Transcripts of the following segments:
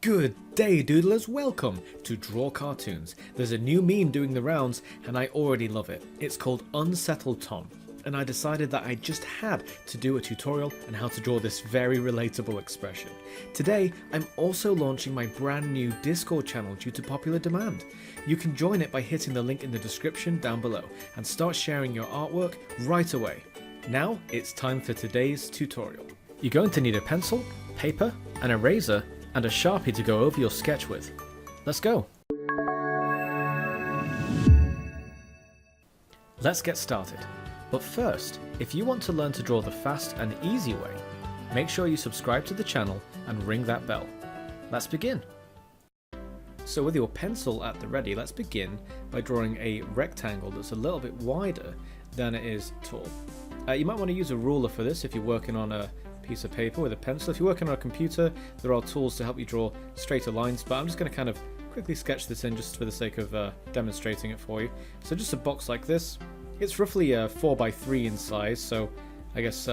Good day, doodlers. Welcome to Draw Cartoons. There's a new meme doing the rounds and I already love it. It's called Unsettled Tom, and I decided that I just had to do a tutorial on how to draw this very relatable expression. Today, I'm also launching my brand new Discord channel due to popular demand. You can join it by hitting the link in the description down below and start sharing your artwork right away. Now, it's time for today's tutorial. You're going to need a pencil, paper, an eraser, and a Sharpie to go over your sketch with. Let's go! Let's get started. But first, if you want to learn to draw the fast and easy way, make sure you subscribe to the channel and ring that bell. Let's begin! So with your pencil at the ready, let's begin by drawing a rectangle that's a little bit wider than it is tall. You might want to use a ruler for this if you're working on a piece of paper with a pencil. If you're working on a computer, there are tools to help you draw straighter lines, but I'm just going to kind of quickly sketch this in just for the sake of demonstrating it for you. So just a box like this. It's roughly 4x3 in size, so I guess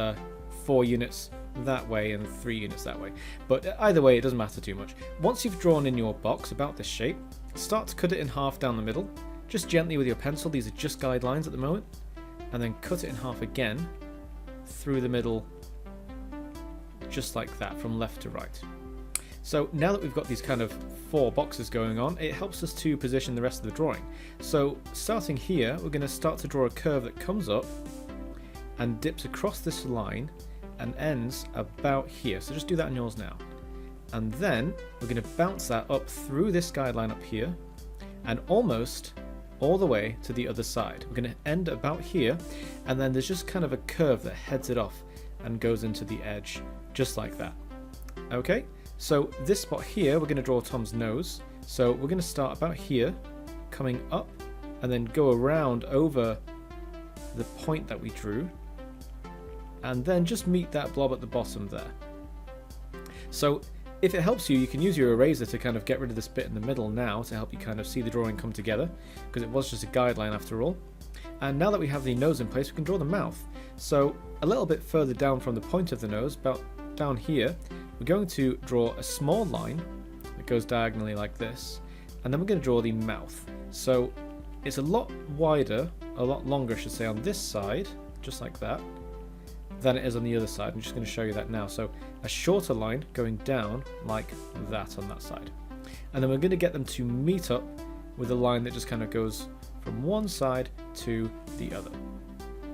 4 units that way and 3 units that way. But either way, it doesn't matter too much. Once you've drawn in your box about this shape, start to cut it in half down the middle, just gently with your pencil. These are just guidelines at the moment. And then cut it in half again through the middle, just like that, from left to right. So now that we've got these kind of 4 boxes going on, it helps us to position the rest of the drawing. So starting here, we're going to start to draw a curve that comes up and dips across this line and ends about here. So just do that on yours now. And then we're going to bounce that up through this guideline up here and almost all the way to the other side. We're going to end about here, and then there's just kind of a curve that heads it off and goes into the edge, just like that. Okay, so this spot here, we're going to draw Tom's nose. So we're going to start about here, coming up, and then go around over the point that we drew, and then just meet that blob at the bottom there. So if it helps you, you can use your eraser to kind of get rid of this bit in the middle now to help you kind of see the drawing come together, because it was just a guideline after all. And now that we have the nose in place, we can draw the mouth. So a little bit further down from the point of the nose, about down here, we're going to draw a small line that goes diagonally like this, and then we're going to draw the mouth. So it's a lot wider, a lot longer I should say, on this side, just like that, than it is on the other side. I'm just going to show you that now. So a shorter line going down like that on that side. And then we're going to get them to meet up with a line that just kind of goes from one side to the other.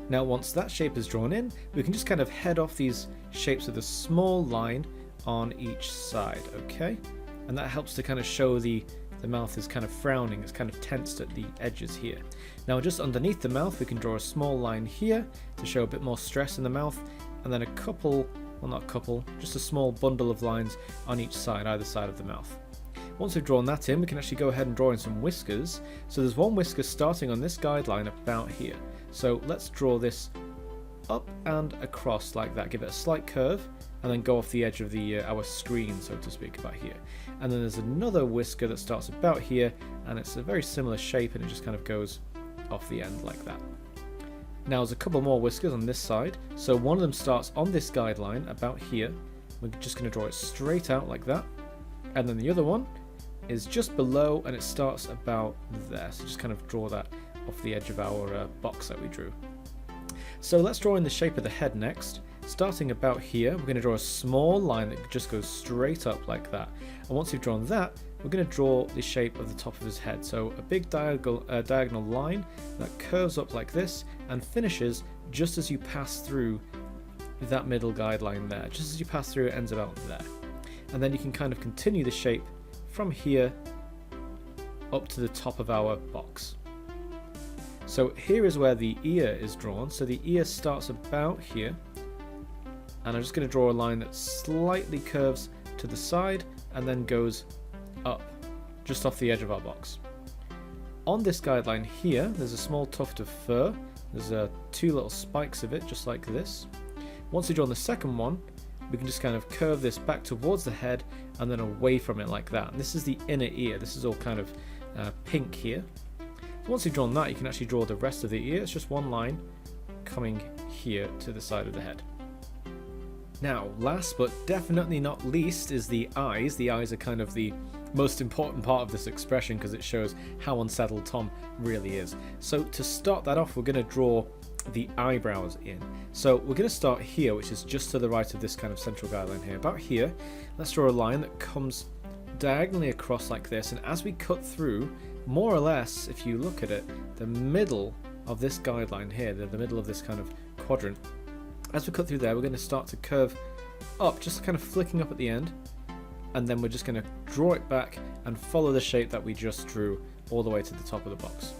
Now once that shape is drawn in, we can just kind of head off these shapes with a small line on each side, okay? And that helps to kind of show the mouth is kind of frowning, it's kind of tensed at the edges here. Now just underneath the mouth we can draw a small line here to show a bit more stress in the mouth, and then a couple, well not a couple, just a small bundle of lines on each side, either side of the mouth. Once we've drawn that in, we can actually go ahead and draw in some whiskers. So there's one whisker starting on this guideline about here. So let's draw this up and across like that, give it a slight curve, and then go off the edge of the our screen, so to speak, about here. And then there's another whisker that starts about here, and it's a very similar shape, and it just kind of goes off the end like that. Now there's a couple more whiskers on this side. So one of them starts on this guideline about here. We're just going to draw it straight out like that. And then the other one is just below, and it starts about there. So just kind of draw that off the edge of our box that we drew. So let's draw in the shape of the head next. Starting about here, we're going to draw a small line that just goes straight up like that. And once you've drawn that, we're going to draw the shape of the top of his head. So a big diagonal line that curves up like this and finishes just as you pass through that middle guideline there. Just as you pass through, it ends about there. And then you can kind of continue the shape from here up to the top of our box. So here is where the ear is drawn. So the ear starts about here, and I'm just going to draw a line that slightly curves to the side and then goes up just off the edge of our box. On this guideline here, there's a small tuft of fur. There's 2 little spikes of it, just like this. Once we've drawn the second one, we can just kind of curve this back towards the head and then away from it like that. And this is the inner ear. This is all kind of pink here. So once you've drawn that, you can actually draw the rest of the ear. It's just one line coming here to the side of the head. Now, last but definitely not least is the eyes. The eyes are kind of the most important part of this expression because it shows how unsettled Tom really is. So to start that off, we're going to draw the eyebrows in. So we're going to start here, which is just to the right of this kind of central guideline here. About here, let's draw a line that comes diagonally across like this, and as we cut through, more or less, if you look at it, the middle of this guideline here, the middle of this kind of quadrant, as we cut through there, we're going to start to curve up, just kind of flicking up at the end, and then we're just going to draw it back and follow the shape that we just drew all the way to the top of the box.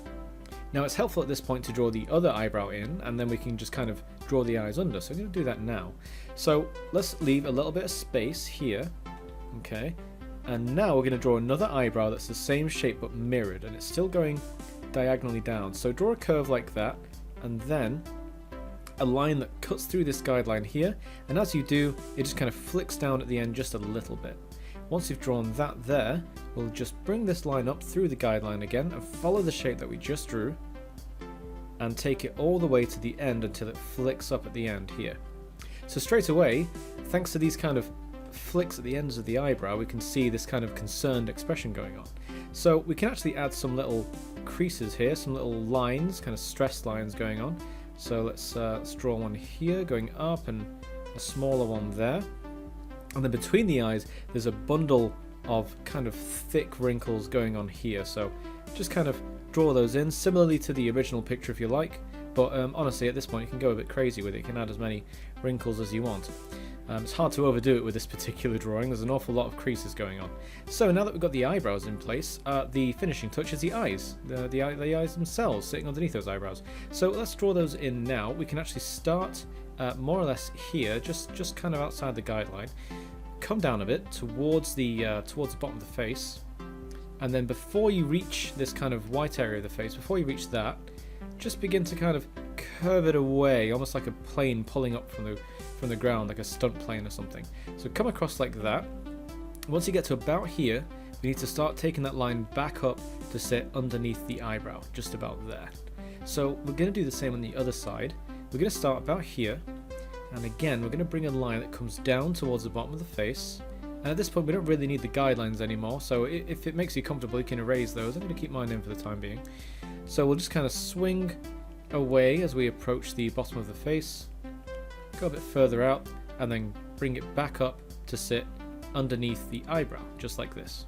Now it's helpful at this point to draw the other eyebrow in, and then we can just kind of draw the eyes under. So I'm going to do that now. So let's leave a little bit of space here, okay, and now we're going to draw another eyebrow that's the same shape but mirrored, and it's still going diagonally down. So draw a curve like that, and then a line that cuts through this guideline here, and as you do, it just kind of flicks down at the end just a little bit. Once you've drawn that there, we'll just bring this line up through the guideline again and follow the shape that we just drew and take it all the way to the end until it flicks up at the end here. So straight away, thanks to these kind of flicks at the ends of the eyebrow, we can see this kind of concerned expression going on. So we can actually add some little creases here, some little lines, kind of stressed lines going on. So let's draw one here going up and a smaller one there. And then between the eyes, there's a bundle of kind of thick wrinkles going on here. So just kind of draw those in, similarly to the original picture if you like. But honestly, at this point, you can go a bit crazy with it. You can add as many wrinkles as you want. It's hard to overdo it with this particular drawing. There's an awful lot of creases going on. So now that we've got the eyebrows in place, the finishing touch is the eyes. The eyes themselves sitting underneath those eyebrows. So let's draw those in now. We can actually start more or less here, just kind of outside the guideline. Come down a bit towards the bottom of the face, and then before you reach this kind of white area of the face, before you reach that, just begin to kind of curve it away, almost like a plane pulling up from the ground, like a stunt plane or something. So come across like that. Once you get to about here, we need to start taking that line back up to sit underneath the eyebrow, just about there. So we're going to do the same on the other side. We're going to start about here, and again we're going to bring a line that comes down towards the bottom of the face. And at this point we don't really need the guidelines anymore, so if it makes you comfortable you can erase those. I'm going to keep mine in for the time being. So we'll just kind of swing away as we approach the bottom of the face, go a bit further out, and then bring it back up to sit underneath the eyebrow, just like this.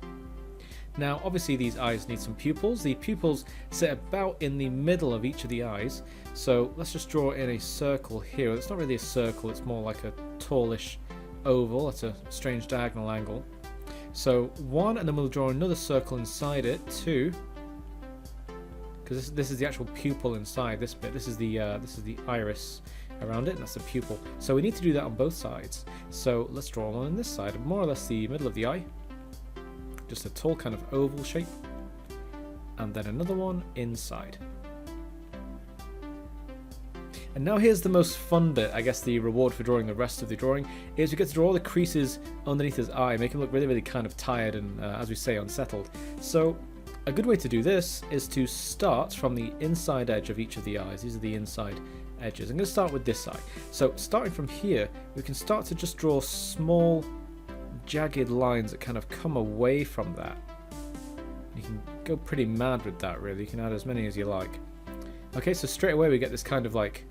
Now obviously these eyes need some pupils. The pupils sit about in the middle of each of the eyes, so let's just draw in a circle here. It's not really a circle, it's more like a tallish oval at a strange diagonal angle. So one, and then we'll draw another circle inside it, two, because this is the actual pupil inside this bit. This is the iris around it, and that's the pupil. So we need to do that on both sides. So let's draw one on this side, more or less the middle of the eye, just a tall kind of oval shape, and then another one inside. And now here's the most fun bit, I guess the reward for drawing the rest of the drawing, is we get to draw all the creases underneath his eye, make him look really, really kind of tired and, as we say, unsettled. So a good way to do this is to start from the inside edge of each of the eyes. These are the inside edges. I'm going to start with this eye. So starting from here, we can start to just draw small, jagged lines that kind of come away from that. You can go pretty mad with that, really. You can add as many as you like. Okay, so straight away we get this kind of like,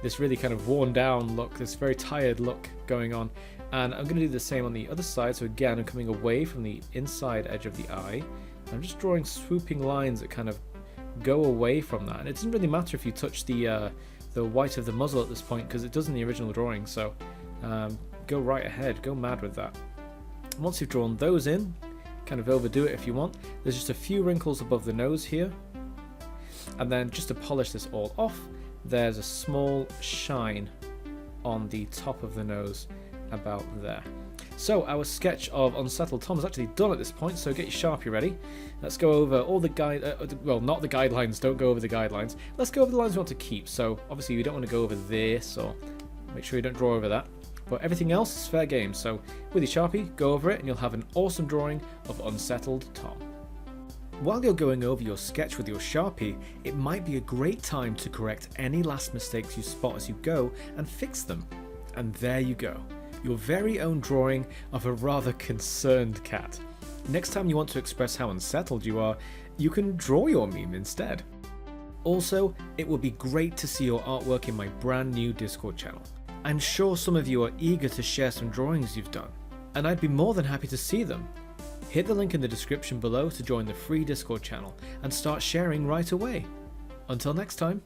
this really kind of worn down look, this very tired look going on. And I'm going to do the same on the other side. So again, I'm coming away from the inside edge of the eye. I'm just drawing swooping lines that kind of go away from that. And it doesn't really matter if you touch the white of the muzzle at this point, because it does in the original drawing. So go right ahead, go mad with that. Once you've drawn those in, kind of overdo it if you want. There's just a few wrinkles above the nose here. And then just to polish this all off, there's a small shine on the top of the nose about there. So our sketch of Unsettled Tom is actually done at this point, so get your Sharpie ready. Let's go over all the well, not the guidelines, don't go over the guidelines. Let's go over the lines we want to keep. So obviously we don't want to go over this, or make sure you don't draw over that. But everything else is fair game, so with your Sharpie, go over it and you'll have an awesome drawing of Unsettled Tom. While you're going over your sketch with your Sharpie, it might be a great time to correct any last mistakes you spot as you go and fix them. And there you go. your very own drawing of a rather concerned cat. Next time you want to express how unsettled you are, you can draw your meme instead. Also, it would be great to see your artwork in my brand new Discord channel. I'm sure some of you are eager to share some drawings you've done, and I'd be more than happy to see them. Hit the link in the description below to join the free Discord channel and start sharing right away. Until next time.